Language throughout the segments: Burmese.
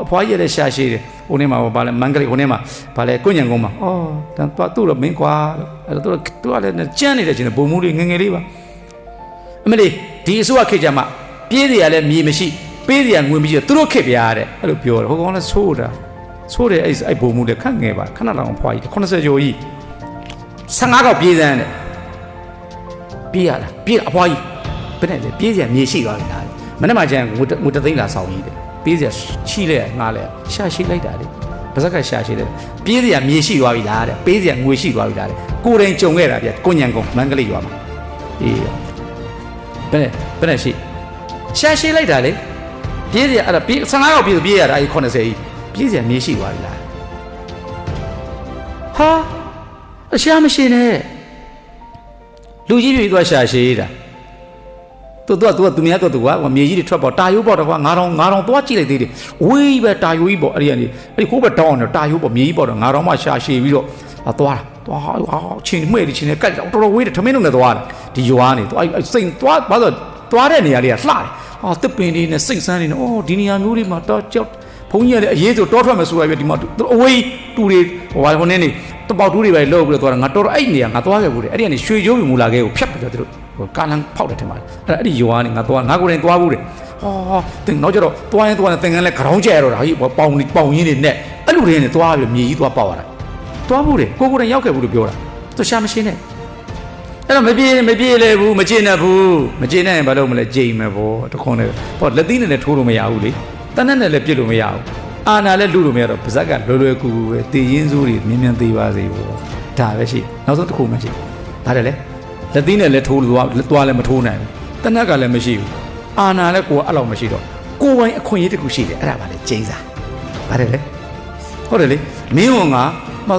ဖွားရတဲ့ရှာရှိတယ်ဟိုနေ့မှာဗာလဲမန်ကလေးဟိုနေ့မှာဗာလဲကိုညံကုန်းမှာဒါသူ့တော့မင်းကွာအဲ့တော့သူကလည်းကြမ်းနေတဲ့ချင်းဘုံမှုလေးငငယ်လေးပါအမလေးဒီအစိုးရခေတ်ကြမှာပြေးစရာလည်းမြေမရှိပေးစရာငွေမရှိသူတို့ခေတ်ပြားတဲ့အဲ့လိုပြောတယ်ဟိုကောင်လည်းဆိုးတယ်အဲ့ဘုံမှုလေးခက်ငယ်ပါခဏတောင်ဖွားကြီး80ကျော်ကြီး15ကောက်ပြေးစမ်းတယ်ပြေးရတာပြေးအဖွားကြီးဘယ်နဲ့လဲပြေးစရာမြေရှိသွားပြီလားမနေ့မှကျန်ငွေတသိန်းလာဆောင်ကြီးတယ်ပြေးစရာချီးလဲငါလဲရှာရှိလိုက်တာလေပါဇက်ကရှာရှိတယ်ပြေးစရာမြေရှိသွားပြီလားတဲ့ပေးစရာငွေရှိသွားပြီလားတဲ့ကိုယ်တိုင်ကြုံခဲ့တာဗျကိုညံကုန်းမန္တလေးရွာမှာအေးဘယ်နဲ့ရှိရှာရှိလိုက်တာလေပြေးစရာအဲ့ဒါပြေး15ရောက်ပြေးရတာအဲ့80ကြီးပြေးစရာမြေရှိသွားပြီလားဟာအရှာမရှိနဲ့လူကြီးတွေသွားရှာရှိတာသူများသူကမြေကြီးတွေထွက်ပေါ်တာယိုးပေါ်တော့ကွာ9000သွားကြည့်လိုက်သေးတယ်ဝေးပဲတာယိုးကြီးပေါ်အဲ့ဒီခိုးပဲတောင်းအောင်တာယိုးပေါ်မြေကြီးပေါ်တော့9000မှရှာရှည်ပြီးတော့သွားချင်းမှဲ့ချင်းနဲ့ကတ်တော်တော်ဝေးတယ်ထမင်းလုံးနဲ့သွားတယ်ဒီရွာနေသူအဲ့စိတ်သွားဘာလို့သွားတဲ့နေရာလေးကလှတယ်တစ်ပင်လေးနဲ့စိတ်ဆန်းနေအော်ဒီနေရာမျိုးလေးမှာတော့ကြောက်ဘုန်းကြီးကလည်းအရေးဆိုတောထွက်မယ်ဆိုရပြီဒီမှာအဝေးတူတွေဟိုနေတပေါက်တူတွေပဲလောက်ပြီးတော့သွားတာငါတော်အဲ့နေရာငါသွားခဲ့ဘူးလေအဲ့ဒီကနေရွှေကျိုးပြမူလာခဲ့ကိုဖြတ်ပြီးတော့သူတို့ကာလန်ဖောက်တယ်ထင်ပါတယ်အဲ့ဒီရွာနေငါကိုယ်တိုင်သွားဘူးတယ်တင်နောက်ကျတော့သွားရင်သင်္ကန်းလဲခေါင်းကျဲရတော့တာဟိပေါင်ရင်းတွေနဲ့အဲ့လိုတွေနဲ့သွားပြီးမြေကြီးသွားပေါက်ရတာသွားဘူးတယ်ကိုယ်တိုင်ရောက်ခဲ့ဘူးလို့ပြောတာသူရှာမရှိနဲ့အဲ့တော့မပြေးလေဘူးမကျေနပ်ရင်ဘာလို့မလဲကြိမ်မယ်ဗောတခွန်းနဲ့ဟောလက်သီးနဲ့လည်းထိုးလို့မရဘူးလေတနက်နဲ့လည်းပြစ်လို့မရဘူးအာနာလည်းလူလို့မရတော့ပါဇက်ကလွယ်ကူပဲတည်ရင်းစိုးတွေမြင်သေးပါစေဗောဒါပဲရှိနောက်ဆုံးတစ်ခုမှရှိဒါတယ်လေလက်သီးနဲ့လည်းထိုးလို့သွားလည်းမထိုးနိုင်ဘူးတနက်ကလည်းမရှိဘူးအာနာလည်းကိုယ်အဲ့လောက်မရှိတော့ကိုယ်ပိုင်အခွင့်အရေးတစ်ခုရှိတယ်အဲ့ဒါပါလေကျင်းစာပါတယ်လေဟုတ်တယ်လေမင်းဝန်က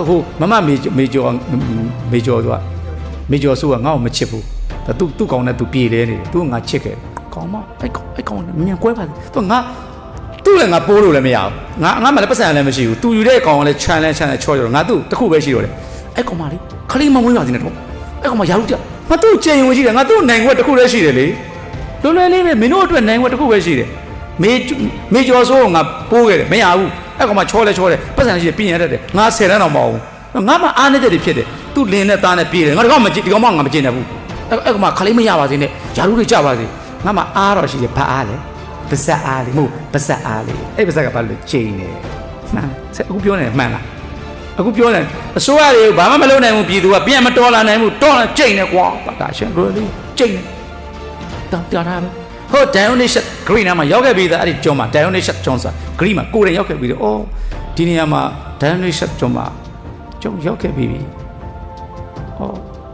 ဟိုမမမေကျော်ဆိုကငါ့ကိုမချစ်ဘူးဒါသူ့ကောင်နဲ့သူပြေလဲနေတယ်သူကငါချစ်ခဲ့ကောင်မအဲ့ကောင်မြန်ကွဲပါသူငါသူ့လည်းငါပိုးလို့လည်းမရဘူးငါမှလည်းပတ်စံလည်းမရှိဘူးသူယူတဲ့ကောင်ကလည်းချမ်းချောတော့ငါသူ့တစ်ခုပဲရှိတော့တယ်အဲ့ကောင်မလေးခလေးမမွေးပါသေးနဲ့တော့အဲ့ကောင်မရာလို့ကြငါသူ့ကြိမ်ဝင်ရှိတယ်ငါသူ့နိုင်ခွက်တစ်ခုလည်းရှိတယ်လေလွယ်လေးပဲမင်းတို့အတွက်နိုင်ခွက်တစ်ခုပဲရှိတယ်မေကျော်ဆိုးကငါပိုးခဲ့တယ်မရဘူးအဲ့ကောင်မချောတယ်ပတ်စံရှိတယ်ပြင်ရတတ်တယ်ငါ10တန်းတော့မအောင်ငါမှအားနေတဲ့တွေဖြစ်တယ်သူ့လင်းနဲ့သားနဲ့ပြေးတယ်ငါတော့ဒီကောင်မငါမကျင်တယ်ဘူးအဲ့ကောင်မခလေးမရပါစေနဲ့ယာရုတွေကြပါစေငါမှအားတော့ရှိတယ်ဘာအားလဲပါဇက်အားလေမဟုတ်ပါဇက်အားလေအဲ့ပါဇက်ကဘာလို့ကျိန်နေမှန်အခုပြောနေမှန်လားအခုပြောနေအစိုးရတွေဘာမှမလုပ်နိုင်ဘူးပြည်သူကပြန်မတော်လာနိုင်ဘူးတော်လာကျိန်နေကွာတာရှင်ဘယ်လိုကျိန်နေတောင်းပြတာဟို Dionysius Green မှာရောက်ခဲ့ပြီးသားအဲ့ဒီကျောင်းမှာ Dionysius Johnson Green မှာကိုယ်တိုင်ရောက်ခဲ့ပြီးတော့အော်ဒီနေရာမှာ Dionysius ကျောင်းမှာကျောင်းရောက်ခဲ့ပြီးပြီဟော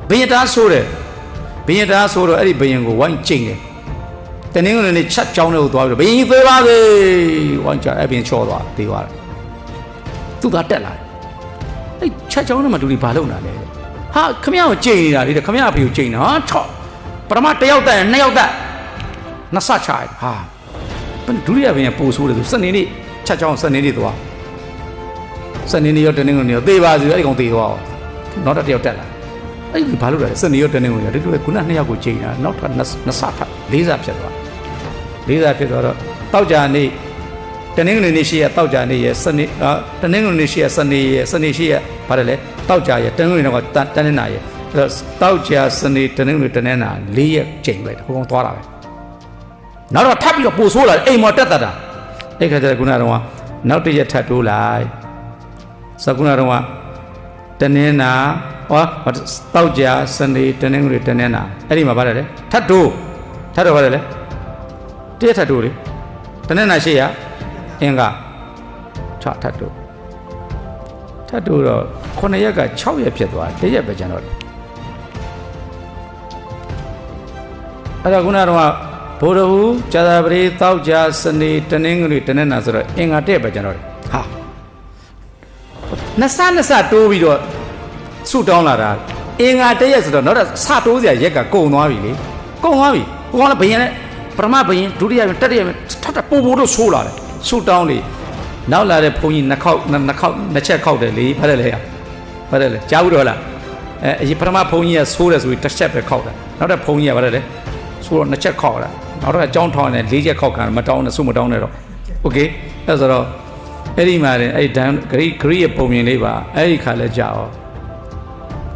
ဘယင်သားဆိုးတယ်ဘယင်သားဆိုးတော့အဲ့ဒီဘယင်ကိုဝိုင်းကျိန်တယ်တနင်္ဂနွေနေ့ချက်ကျောင်းထဲကိုသွားပြီးတော့ဘယင်ကြီးသေးပါစေဝိုင်းကြအဲ့ဘယင်ချော်သွားသေးသွားတယ်သူကတက်လာတယ်အဲ့ချက်ကျောင်းထဲမှာလူတွေဘာလုပ်နေတာလဲဟာခမရကိုကျိန်နေတာလေခမရအဖေကိုကျိန်တာဟာချော့ပထမ1ယောက်တက်2ယောက်တက်နှစ်ဆချတယ်ဟာဒုတိယဘယင်ပို့ဆိုးတယ်ဆိုစနေနေ့ချက်ကျောင်းစနေနေ့သွားစနေနေ့ရောတနင်္ဂနွေနေ့ရောသေပါစေအဲ့ဒီကောင်သေသွားအောင်နောက်တစ်ယောက်တက်လာအဲ့ဒီဘာလို့လဲစနေရောတနင်္ဂနွေရောဒီလိုပဲခုန2ယောက်ကိုကျိန်တာနောက်ထပ်2ဆဖတ်4ဆဖြစ်သွားတော့တောက်ကြနေ့တနင်္ဂနွေနေ့ရှိရတောက်ကြနေ့ရစနေတနင်္ဂနွေနေ့ရှိရစနေရှိရဘာလဲတောက်ကြရတနင်္ဂနွေနေ့ကတနင်္လာရအဲ့တော့တောက်ကြစနေတနင်္ဂနွေတနင်္လာ4ရက်ကျိန်လိုက်ဟိုကောင်သွားတာပဲနောက်တော့ထပ်ပြီးတော့ပို့ဆိုးလာအိမ်မော်တက်တာအဲ့ခါကျတော့ခုနကတော့နောက်တစ်ရက်ထပ်တိုးလိုက်စကုနာတော့တနင်္လာတောက်ကြစနေတနင်္ဂနွေတနင်္လာအဲ့ဒီမှာဗါတယ်လေထပ်တိုးဗါတယ်လေတရက်ထပ်တိုးလေတနင်္လာရှိရအင်္ဂါ6ထပ်တိုးတော့9ရက်က6ရက်ဖြစ်သွားတရက်ပဲကျန်တော့အဲ့ဒါခုနကတော့ဘိုးတော်ဦးဇာတာပရိတောက်ကြစနေတနင်္ဂနွေတနင်္လာဆိုတော့အင်္ဂါတက်ပဲကျန်တော့တယ်ဟာနှစ်ဆတိုးပြီးတော့ဆုတောင်းလာတာအင်္ဂါတရက်ဆိုတော့နောက်တော့စတိုးစရာရက်ကကုန်သွားပြီလေကုန်သွားပြီဟိုကလည်းဘယင်နဲ့ပထမဘယင်ဒုတိယဘယင်တတိယဘယင်ထပ်ပို့တော့ဆိုးလာတယ်ဆုတောင်းလေနောက်လာတဲ့ဘုန်းကြီးနှစ်ချက်ခောက်တယ်လေဖတ်တယ်လေကြားဘူးတော့လားအဲပထမဘုန်းကြီးကဆိုးတယ်ဆိုပြီးတစ်ချက်ပဲခောက်တာနောက်တဲ့ဘုန်းကြီးကဖတ်တယ်လေဆိုတော့နှစ်ချက်ခောက်တာနောက်တော့အကြောင်းထောင်းတယ်4ချက်ခောက်ခံမတောင်းနဲ့ဆုမတောင်းနဲ့တော့โอเคအဲ့ဆိုတော့ အဲ့ဒီမှာလည်းအဲ့ဒန်ဂရိရဲ့ပုံမြင်လေးပါအဲ့ဒီခါလဲကြာအောင်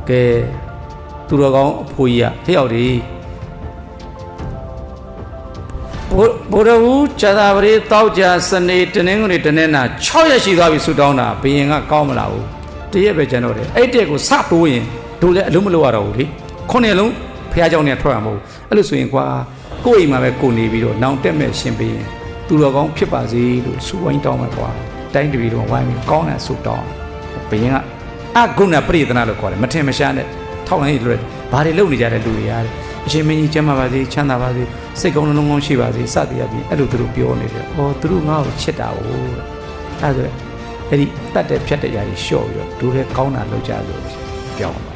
ကဲသူတော်ကောင်းအဖိုးကြီးကဟဲ့ရောက်ဒီဘိုးတော်ဦးဇာတာပရိတောက်ကြစနေတနင်္ဂနွေတနေ့နာ6ရက်ရှိသွားပြီဆူတောင်းတာဘယင်ကကောင်းမလားဘူးတရက်ပဲကျန်တော့တယ်အဲ့တဲ့ကိုစတိုးရင်တို့လည်းအလုံးမလို့ရတော့ဘူးလေခုနှစ်လုံးဖះเจ้าနဲ့ထွက်ရမဟုတ်အဲ့လိုဆိုရင်ကွာကိုယ့်အိမ်မှာပဲကိုနေပြီးတော့နောင်တက်မဲ့ရှင်ဘရင်သူတော်ကောင်းဖြစ်ပါစေလို့ဆူဝိုင်းတောင်းမှာကွာတိုင်းတပီတော့ဝိုင်းပြီးကောင်းတဲ့ဆူတောင်းဘယင်ကအဂုဏပရိသနာလို့ခေါ်တယ်မထင်မရှားနဲ့ထောက်လိုက်လွယ်ဘာတွေလုပ်နေကြတဲ့လူတွေအားအရှင်မင်းကြီးကျမ်းပါပါစေချမ်းသာပါစေစိတ်ကောင်းလုံးကောင်းရှိပါစေစသည်အပြင်အဲ့လိုသူတို့ပြောနေတယ်။အော်သူတို့ငါ့ကိုချစ်တာ哦။အဲ့ဒါဆိုအဲ့ဒီတတ်တဲ့ဖြတ်တဲ့ຢာတွေလျှော့ပြီးတော့ဒူတဲ့ကောင်းတာလုပ်ကြလို့ပြောင်း